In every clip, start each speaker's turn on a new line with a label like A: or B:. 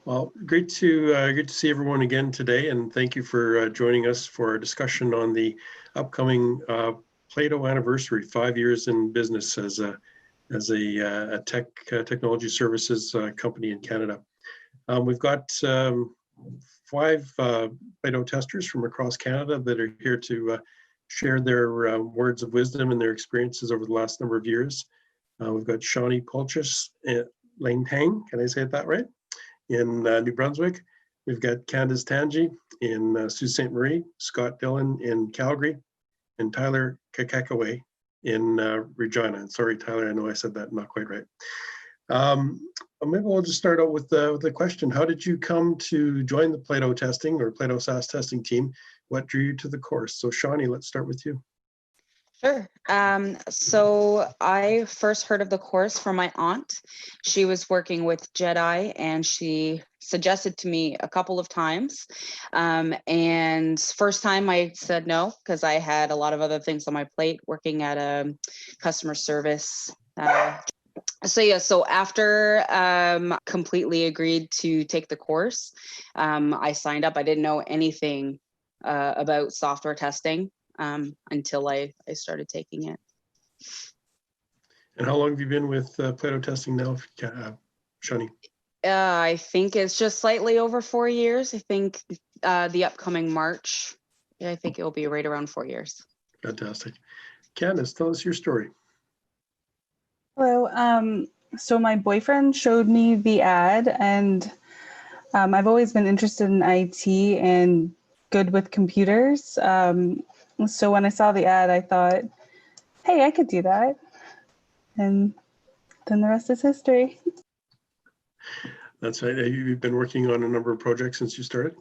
A: Well, great to see everyone again today, and thank you for joining us for our discussion on the upcoming PLATO anniversary, 5 years in business as a technology services company in Canada. We've got 5 PLATO testers from across Canada that are here to share their words of wisdom and their experiences over the last number of years. We've got Shawnee Polchis and Lane Tang, can I say it that right? In New Brunswick. We've got Candace Tangi in Sault Ste. Marie, Scott Dillon in Calgary, and Tyler Kakakaway in Regina. And sorry, Tyler, I know I said that not quite right. Maybe we'll just start out with the question. How did you come to join the PLATO testing or PLATO SAS testing team? What drew you to the course? So Shawnee, let's start with you.
B: Sure. So I first heard of the course from my aunt. She was working with Jedi and she suggested to me a couple of times. And first time I said no, because I had a lot of other things on my plate working at a customer service. So after completely agreed to take the course, I signed up. I didn't know anything about software testing until I started taking it.
A: And how long have you been with PLATO testing now, Shawnee?
B: I think it's just slightly over 4 years. I think the upcoming March, I think it will be right around 4 years.
A: Fantastic. Candace, tell us your story.
C: Hello. So my boyfriend showed me the ad, and I've always been interested in IT and good with computers. So when I saw the ad, I thought, hey, I could do that. And then the rest is history.
A: That's right. You've been working on a number of projects since you started?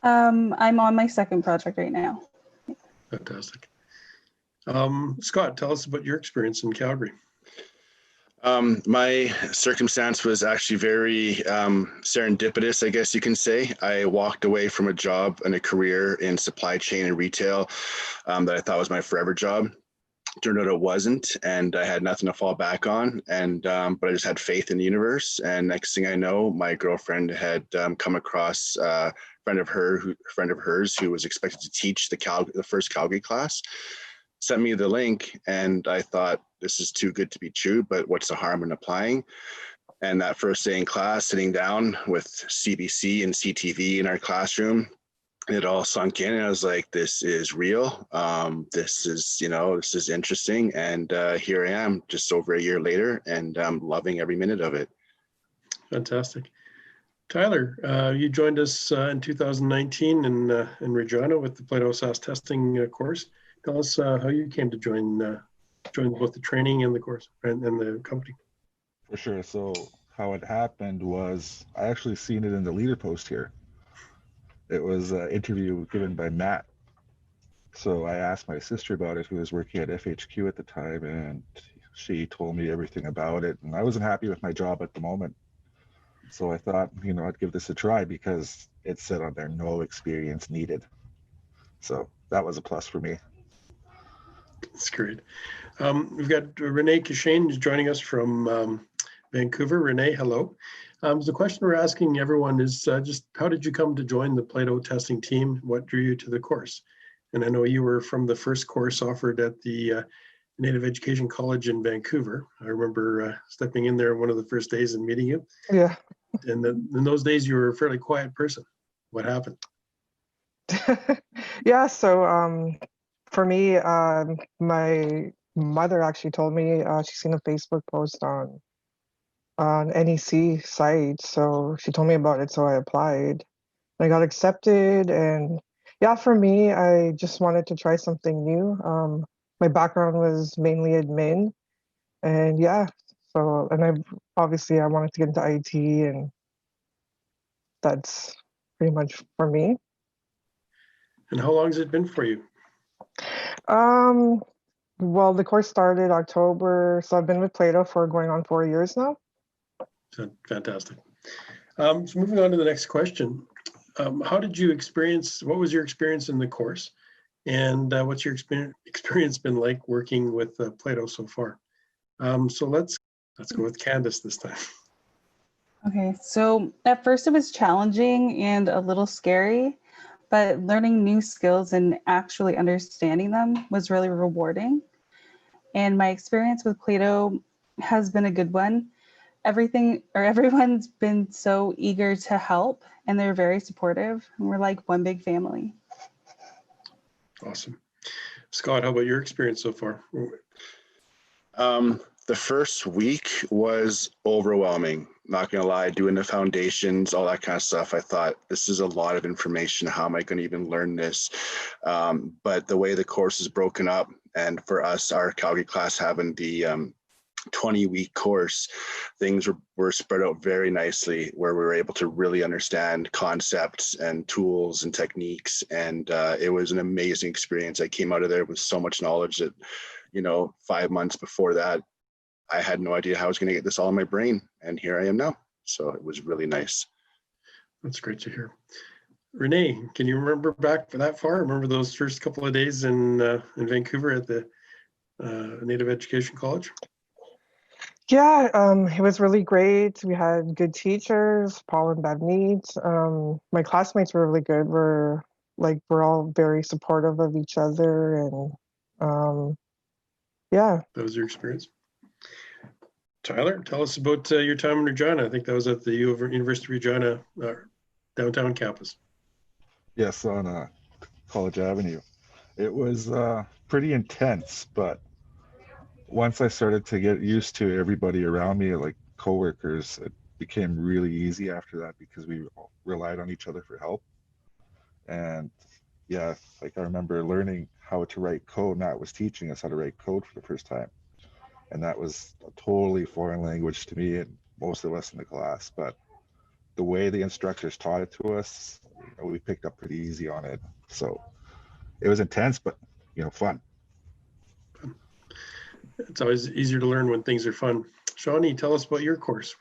C: I'm on my second project right now.
A: Fantastic. Scott, tell us about your experience in Calgary.
D: My circumstance was actually very serendipitous, I guess you can say. I walked away from a job and a career in supply chain and retail that I thought was my forever job. Turned out it wasn't, and I had nothing to fall back on. And but I just had faith in the universe. And next thing I know, my girlfriend had come across a friend of hers who was expected to teach the first Calgary class. Sent me the link, and I thought, this is too good to be true, but what's the harm in applying? And that first day in class, sitting down with CBC and CTV in our classroom, it all sunk in, and I was like, this is real. This is interesting. And here I am just over a year later, and I'm loving every minute of it.
A: Fantastic. Tyler, you joined us in 2019 in Regina with the PLATO SAS testing course. Tell us how you came to join both the training and the course and the company.
E: For sure. So how it happened was I actually seen it in the leader post here. It was an interview given by Matt. So I asked my sister about it, who was working at FHQ at the time, and she told me everything about it. And I wasn't happy with my job at the moment. So I thought, I'd give this a try because it said on there, no experience needed. So that was a plus for me.
A: That's great. We've got Renee Cushing joining us from Vancouver. Renee, hello. The question we're asking everyone is just how did you come to join the PLATO testing team? What drew you to the course? And I know you were from the first course offered at the Native Education College in Vancouver. I remember stepping in there one of the first days and meeting you.
F: Yeah.
A: And in those days, you were a fairly quiet person. What happened?
F: Yeah, so for me, my mother actually told me she's seen a Facebook post on NEC site, so she told me about it, so I applied. I got accepted, and yeah, for me, I just wanted to try something new. My background was mainly admin, and yeah, so, and I wanted to get into IT, and that's pretty much for me.
A: And how long has it been for you?
F: Well, the course started October, so I've been with PLATO for going on 4 years now.
A: Fantastic. So moving on to the next question. How did you what was your experience in the course? And what's your experience been like working with PLATO so far? So let's go with Candace this time.
C: Okay, so at first it was challenging and a little scary, but learning new skills and actually understanding them was really rewarding. And my experience with Plato has been a good one. Everyone's been so eager to help, and they're very supportive. And we're like one big family.
A: Awesome. Scott, how about your experience so far?
D: The first week was overwhelming. Not gonna lie, doing the foundations, all that kind of stuff. I thought this is a lot of information. How am I going to even learn this? But the way the course is broken up, and for us, our Calgary class having the 20-week course, things were spread out very nicely, where we were able to really understand concepts and tools and techniques. And it was an amazing experience. I came out of there with so much knowledge that, 5 months before that, I had no idea how I was going to get this all in my brain. And here I am now. So it was really nice.
A: That's great to hear. Renee, can you remember back that far? Remember those first couple of days in Vancouver at the Native Education College?
F: Yeah, it was really great. We had good teachers, Paul and Bavneet. My classmates were really good. We're all very supportive of each other, and yeah.
A: That was your experience. Tyler, tell us about your time in Regina. I think that was at the University of Regina downtown campus.
E: Yes, on College Avenue. It was pretty intense, but once I started to get used to everybody around me, like coworkers, it became really easy after that because we all relied on each other for help. And yeah, like I remember learning how to write code. Matt was teaching us how to write code for the first time. And that was a totally foreign language to me and most of us in the class. But the way the instructors taught it to us, we picked up pretty easy on it. So it was intense, but fun.
A: It's always easier to learn when things are fun. Shawnee, tell us about your course.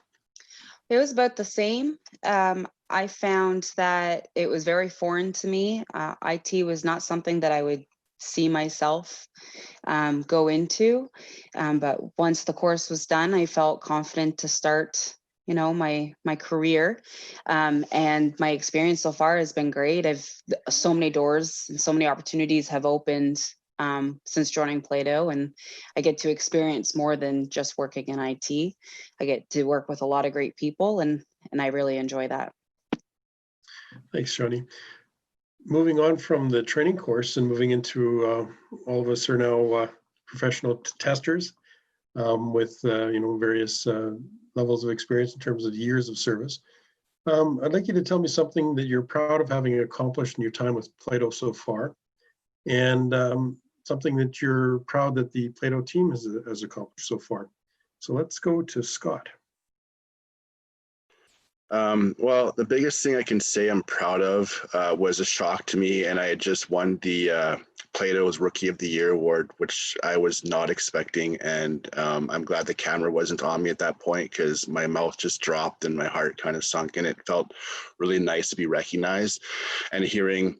B: It was about the same. I found that it was very foreign to me. IT was not something that I would see myself go into. But once the course was done, I felt confident to start, my career. And my experience so far has been great. So many doors and so many opportunities have opened since joining Plato, and I get to experience more than just working in IT. I get to work with a lot of great people, and I really enjoy that.
A: Thanks, Shawnee. Moving on from the training course and moving into all of us are now professional testers with various levels of experience in terms of years of service. I'd like you to tell me something that you're proud of having accomplished in your time with Plato so far, and something that you're proud that the Plato team has accomplished so far. So let's go to Scott.
D: Well, the biggest thing I can say I'm proud of was a shock to me, and I had just won the Plato's Rookie of the Year award, which I was not expecting. And I'm glad the camera wasn't on me at that point because my mouth just dropped and my heart kind of sunk, and it felt really nice to be recognized. And hearing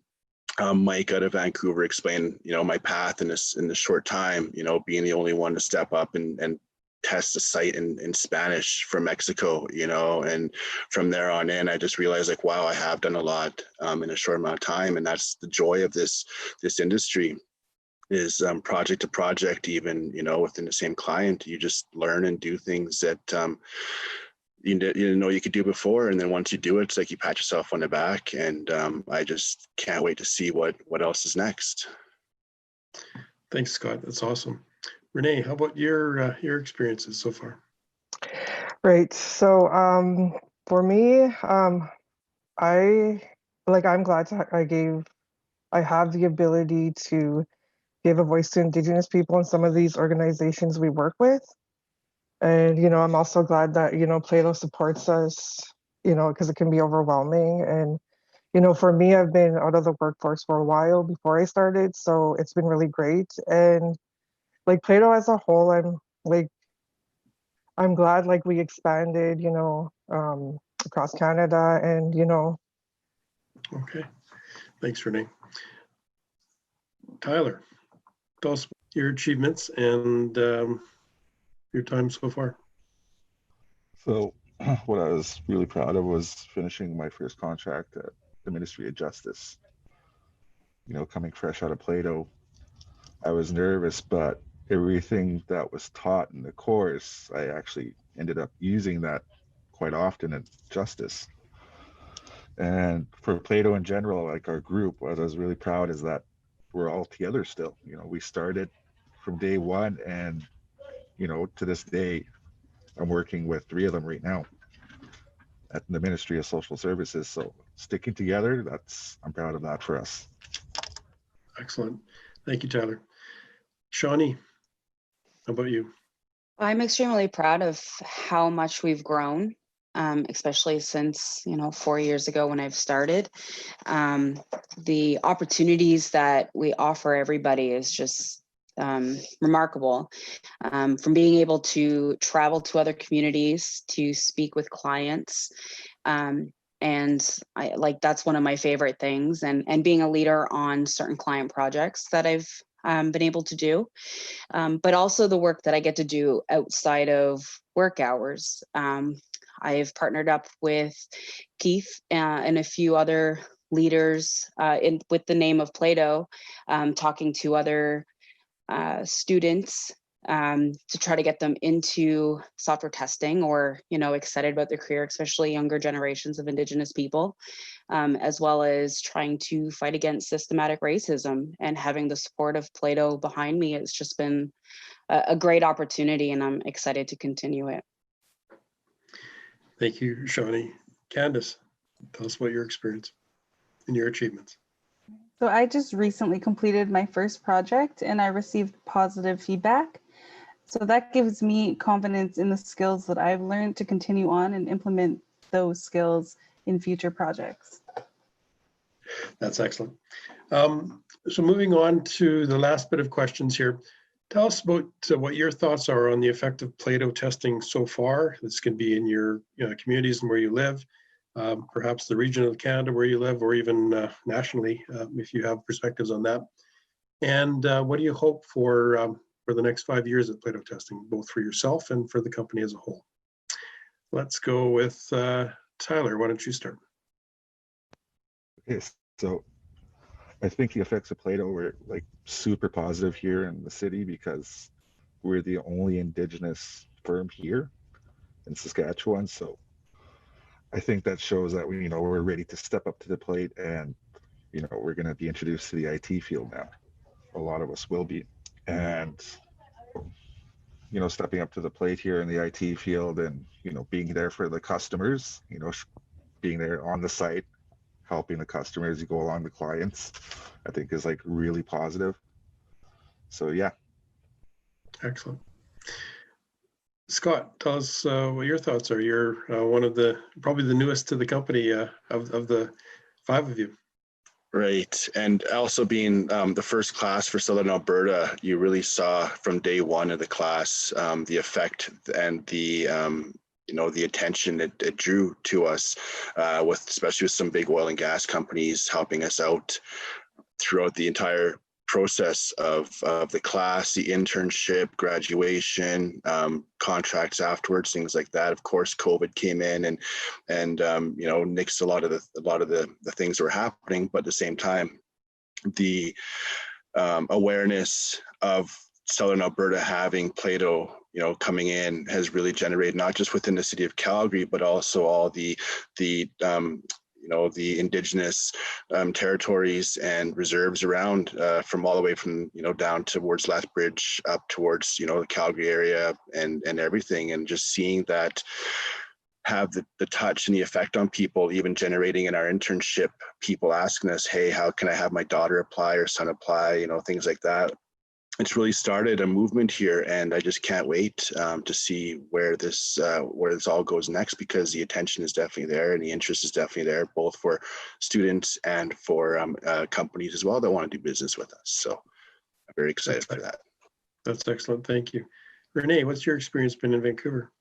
D: Mike out of Vancouver explain, my path in this short time, being the only one to step up and test a site in Spanish from Mexico, and from there on in, I just realized wow, I have done a lot in a short amount of time. And that's the joy of this industry is project to project, even, within the same client, you just learn and do things that you didn't know you could do before. And then once you do it, it's like you pat yourself on the back. And I just can't wait to see what else is next.
A: Thanks, Scott. That's awesome. Renee, how about your experiences so far?
F: Right. So for me, I'm glad I have the ability to give a voice to Indigenous people in some of these organizations we work with. And, I'm also glad that, Plato supports us, because it can be overwhelming. And, for me, I've been out of the workforce for a while before I started, so it's been really great. And Plato as a whole, I'm glad we expanded, across Canada and,
A: Okay, thanks, Renee. Tyler, tell us your achievements and your time so far.
E: So what I was really proud of was finishing my first contract at the Ministry of Justice. You know, coming fresh out of PLATO, I was nervous, but everything that was taught in the course, I actually ended up using that quite often at Justice. And for PLATO in general, like our group, what I was really proud is that we're all together still. You know, we started from day one, and, you know, to this day, I'm working with 3 of them right now at the Ministry of Social Services. So sticking together, I'm proud of that for us.
A: Excellent. Thank you, Tyler. Shawnee, how about you?
B: I'm extremely proud of how much we've grown, especially since, 4 years ago when I've started. The opportunities that we offer everybody is just remarkable. From being able to travel to other communities to speak with clients. And that's one of my favorite things, and being a leader on certain client projects that I've been able to do, but also the work that I get to do outside of work hours. I've partnered up with Keith and a few other leaders with the name of PLATO, talking to other students to try to get them into software testing, or excited about their career, especially younger generations of Indigenous people, as well as trying to fight against systematic racism. And having the support of PLATO behind me, it's just been a great opportunity, and I'm excited to continue it.
A: Thank you, Shawnee. Candace, tell us about your experience and your achievements.
C: So I just recently completed my first project, and I received positive feedback. So that gives me confidence in the skills that I've learned to continue on and implement those skills in future projects.
A: That's excellent. So moving on to the last bit of questions here. Tell us about what your thoughts are on the effect of PLATO testing so far. This can be in your communities and where you live, perhaps the region of Canada where you live, or even nationally, if you have perspectives on that. And what do you hope for the next 5 years at PLATO Testing, both for yourself and for the company as a whole? Let's go with Tyler. Why don't you start?
E: Yes. So I think the effects of PLATO were like super positive here in the city, because we're the only Indigenous firm here in Saskatchewan. So I think that shows that we're ready to step up to the plate, and we're going to be introduced to the IT field now. A lot of us will be, and stepping up to the plate here in the IT field, and being there for the customers, being there on the site, helping the customers, you go along the clients, I think is like really positive. So yeah.
A: Excellent. Scott, tell us what your thoughts are. You're one of probably the newest to the company of the 5 of you.
D: Right. And also being the first class for Southern Alberta, you really saw from day one of the class the effect and the the attention it drew to us, especially with some big oil and gas companies helping us out throughout the entire process of the class, the internship, graduation, contracts afterwards, things like that. Of course, COVID came in and nixed a lot of the things that were happening, but at the same time, the awareness of Southern Alberta having PLATO coming in has really generated, not just within the city of Calgary, but also all the Indigenous territories and reserves around, from all the way from down towards Lethbridge up towards the Calgary area and everything, and just seeing that have the touch and the effect on people, even generating in our internship, people asking us, hey, how can I have my daughter apply or son apply, things like that. It's really started a movement here, and I just can't wait to see where this all goes next, because the attention is definitely there and the interest is definitely there, both for students and for companies as well that want to do business with us. So I'm very excited for that.
A: That's excellent. Thank you. Renee, what's your experience been in Vancouver?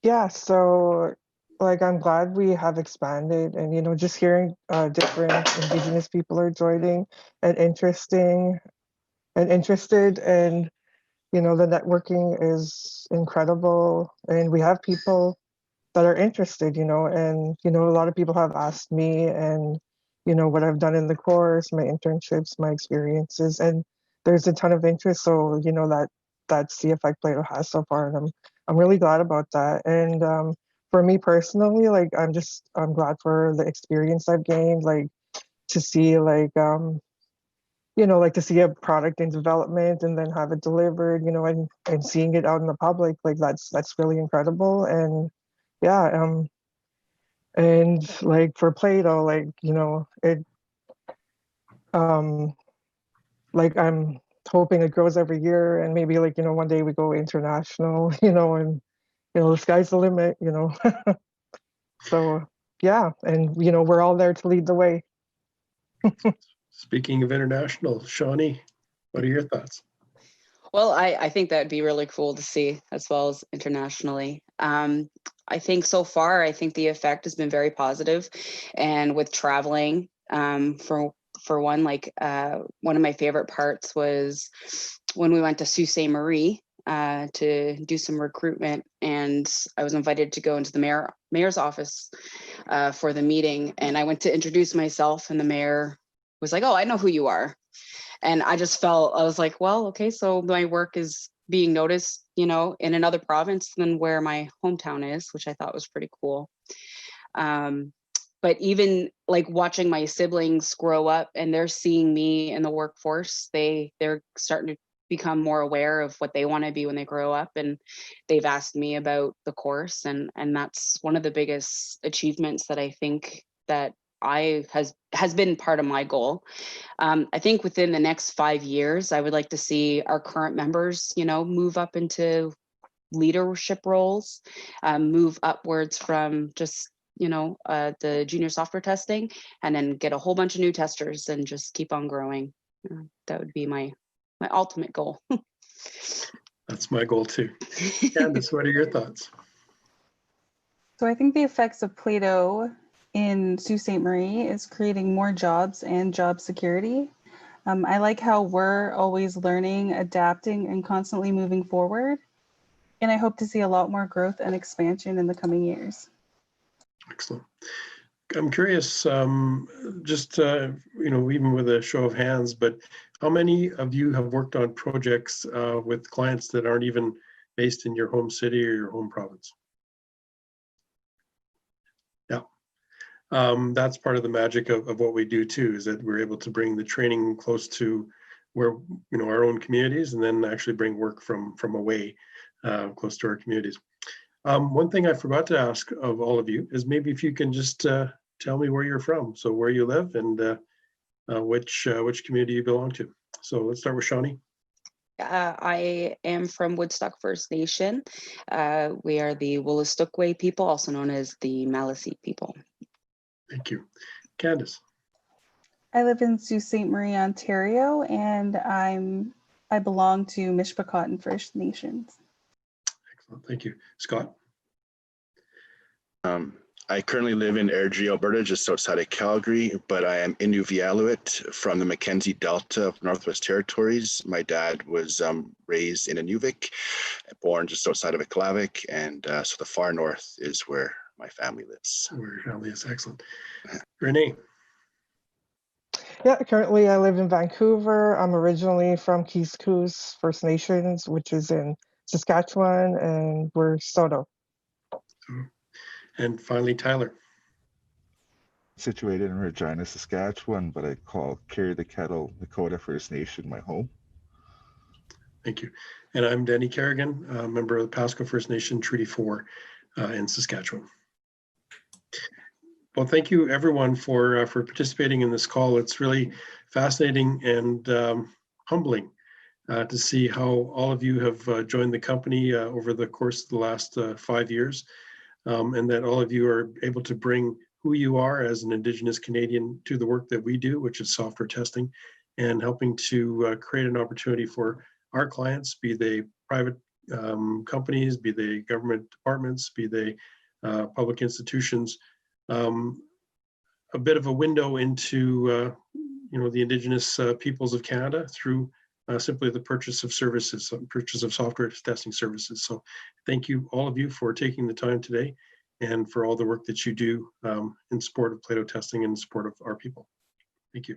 F: Yeah, so I'm glad we have expanded, and just hearing different Indigenous people are joining and interested, and you know, the networking is incredible, and we have people that are interested, you know, and, you know, a lot of people have asked me and, you know, what I've done in the course, my internships, my experiences, and there's a ton of interest. So, you know, that's the effect Plato has so far, and I'm really glad about that. And for me personally, like I'm glad for the experience I've gained, like to see like you know, like to see a product in development and then have it delivered, you know, and seeing it out in the public, like that's really incredible. And yeah, and like for Plato, like, you know, it um like I'm hoping it grows every year, and maybe like, you know, one day we go international, you know, and you know, the sky's the limit, you know. So yeah, and you know, we're all there to lead the way.
A: Speaking of international, Shawnee, what are your thoughts?
B: Well, I think that'd be really cool to see, as well as internationally. I think so far, I think the effect has been very positive, and with traveling, for one, like one of my favorite parts was when we went to Sault Ste. Marie to do some recruitment, and I was invited to go into the mayor's office for the meeting, and I went to introduce myself, and the mayor was like, "Oh, I know who you are." And I just felt, I was like, well, okay, so my work is being noticed, you know, in another province than where my hometown is, which I thought was pretty cool. But even like watching my siblings grow up and they're seeing me in the workforce, they're starting to become more aware of what they want to be when they grow up. And they've asked me about the course. And that's one of the biggest achievements that I think that has been part of my goal. I think within the next 5 years, I would like to see our current members, you know, move up into leadership roles, move upwards from just, you know, the junior software testing, and then get a whole bunch of new testers and just keep on growing. That would be my ultimate goal.
A: That's my goal too. Candace, what are your thoughts?
C: So I think the effects of Plato in Sault Ste. Marie is creating more jobs and job security. I like how we're always learning, adapting, and constantly moving forward. And I hope to see a lot more growth and expansion in the coming years.
A: Excellent. I'm curious, just, you know, even with a show of hands, but how many of you have worked on projects with clients that aren't even based in your home city or your home province? Yeah. That's part of the magic of what we do too, is that we're able to bring the training close to where, you know, our own communities, and then actually bring work from away close to our communities. One thing I forgot to ask of all of you is maybe if you can just tell me where you're from, so where you live and which community you belong to. So let's start with Shawnee.
B: I am from Woodstock First Nation. We are the Wolastoqey people, also known as the Maliseet people.
A: Thank you. Candace.
C: I live in Sault Ste. Marie, Ontario, and I belong to Mishpachot First Nations.
A: Excellent. Thank you. Scott.
D: I currently live in Airdrie, Alberta, just outside of Calgary, but I am Inuit from the Mackenzie Delta of Northwest Territories. My dad was raised in Inuvik, born just outside of Aklavik, and so the far north is where my family lives.
A: Where your family is. Excellent. Renee.
F: Yeah, currently I live in Vancouver. I'm originally from Keys Coos First Nations, which is in Saskatchewan, and we're Soto.
A: And finally, Tyler.
E: Situated in Regina, Saskatchewan, but I call Carry the Kettle Dakota First Nation my home.
A: Thank you. And I'm Denny Kerrigan, a member of the Pasco First Nation Treaty 4 in Saskatchewan. Well, thank you everyone for participating in this call. It's really fascinating and humbling to see how all of you have joined the company over the course of the last 5 years, and that all of you are able to bring who you are as an Indigenous Canadian to the work that we do, which is software testing, and helping to create an opportunity for our clients, be they private companies, be they government departments, be they public institutions, a bit of a window into you know, the Indigenous peoples of Canada through simply the purchase of services, purchase of software testing services. So thank you, all of you, for taking the time today and for all the work that you do in support of PLATO testing and in support of our people. Thank you.